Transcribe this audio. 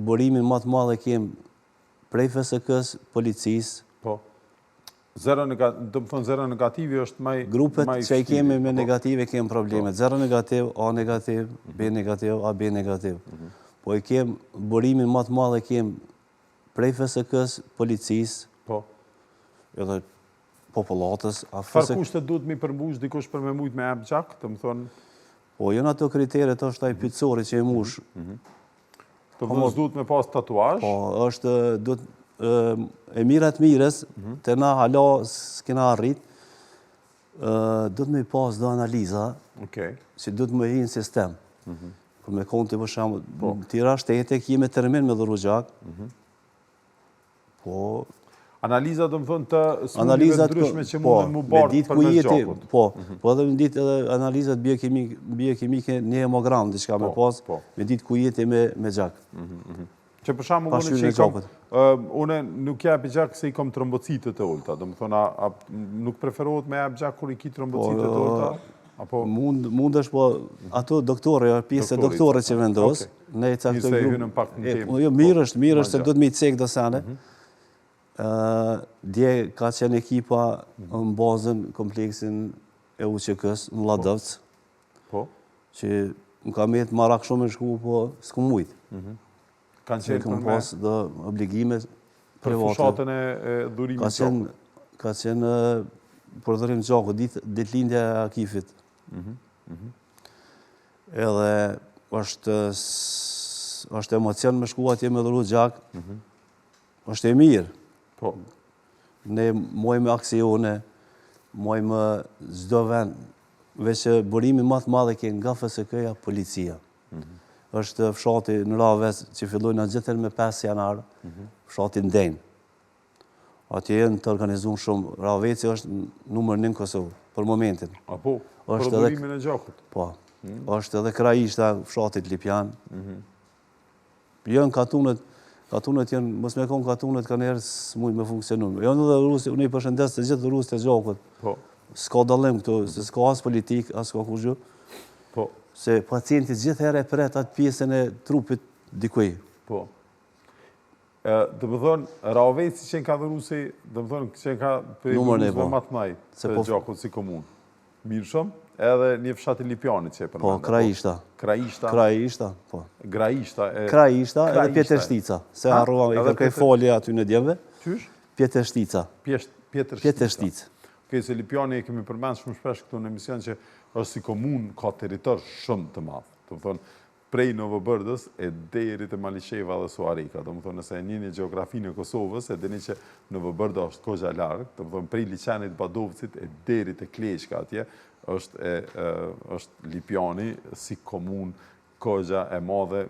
burimin më të madh e kem prej FSK-s, policisë. Po. Do më thonë zero negativi është më i grupet që i kemi me negative kem problemet. Zero negativ, A negativ, B negativ, AB negativ. Po i kem burimin më të madh e kem prej FSK-s, policisë. Po. Edhe popullatës. Çfarë kushte duhet mi përmbush dikush për me mujt me jap gjak, të më thonë? Po, janë ato kriteret, është ai pyetësori që e mush. Të më duhet me pas tatuazh? Po, është duhet e mirat mirës, të na hala s'kena arrit, duhet me pas do analiza, që duhet me hi në sistem. Për me konti për shumë, tira shtete, kime termin me dhuru gjak. Po, analiza do më thonë të smundive ndryshme që mundën mu bartë për mes gjakut. Po, edhe me ditë edhe analizat biokimike një hemogram, diçka me pas, me ditë ku jeti me gjak. Që për shamu unë që i kom, une nuk jep i gjak se i kom trombocitët e ulta, do më thonë, nuk preferohet me jep gjak kur i ki trombocitët e ulta? Mund është, po, ato doktore, pjesë e doktore që vendos, ne i caktoj grupë. Mirë është, se duhet me i cek do sene. Dje ka qenë ekipa në bazën kompleksin e UQK-s në Ladovc, që më ka metë marak shumë e shku, po s'ku mujtë. Kanë qenë për me? Pas dhe obligimet private. Për fushatën e dhurimit gjakut? Ka qenë për dhurim gjakut, ditë lindja e Akifit. Edhe është emocion me shku atje me dhuru gjak, është e mirë. Ne mojmë aksione, mojmë zdo vend, veç burimi më të madhe ke nga FSK-ja policia. është fshati në Ravec që fillojnë në gjithër me 5 janar, fshati Ndenj. Atje jenë të organizuar shumë. Raveci është numër 1 në Kosovë, për momentin. Apo, për durimin e gjakut. Po, është edhe Kraishta, fshatit Lipjan. Jënë katunët janë, mos me konë katunët ka njerë së mujtë me funksionu. Janë edhe Rusi, unë i përshëndes të gjithë Rusi të gjakut. S'ka dalim këtu, se s'ka as politik, as s'ka kur gjë. Se pacientit gjithë herë e pret atë pjesën e trupit dikuj. Po. Dhe më thonë, Raveci që në ka dhe Rusi, dhe më thonë, që në ka për Rusve matë maj të gjakut si komunë. Mirë shumë, edhe një fshati Lipjanit që e përmenda. Po, Kraishta. Kraishta, po. Graishta. Kraishta edhe Pjetërshtica. Se harrova, i kërkaj folje aty në djemve. Qysh? Pjetërshtica. Pjetërshtica. Okej, se Lipjani e kemi përmend shumë shpesh këtu në emision që është si komunë ka territor shumë të madh. Do të thonë, prej Novobërdës e deri te Maliqeva dhe Suarika. Do të thonë, nëse e njihni gjeografinë e Kosovës, e dini që Novobërda është kogja larg, do të thonë prej liçenit Badovcit e deri te Kleçka atje është Lipjani si komunë kogja e madhe